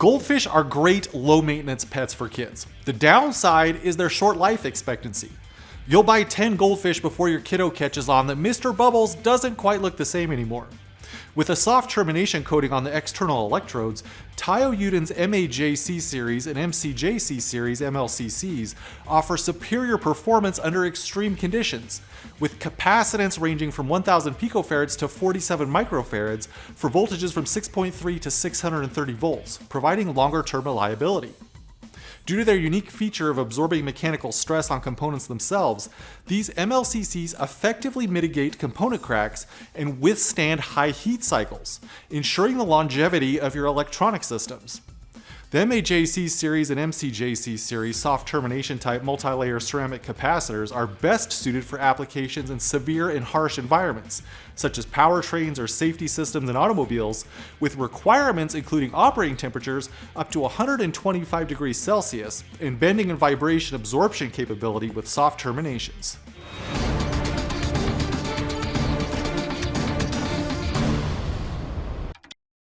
Goldfish are great low-maintenance pets for kids. The downside is their short life expectancy. You'll buy 10 goldfish before your kiddo catches on that Mr. Bubbles doesn't quite look the same anymore. With a soft termination coating on the external electrodes, TAIYO Yuden's MAJC series and MCJC series MLCCs offer superior performance under extreme conditions, with capacitance ranging from 1000 picofarads to 47 microfarads for voltages from 6.3 to 630 volts, providing longer-term reliability. Due to their unique feature of absorbing mechanical stress on components themselves, these MLCCs effectively mitigate component cracks and withstand high heat cycles, ensuring the longevity of your electronic systems. The MAJC series and MCJC series soft termination type multilayer ceramic capacitors are best suited for applications in severe and harsh environments, such as powertrains or safety systems in automobiles, with requirements including operating temperatures up to 125 degrees Celsius and bending and vibration absorption capability with soft terminations.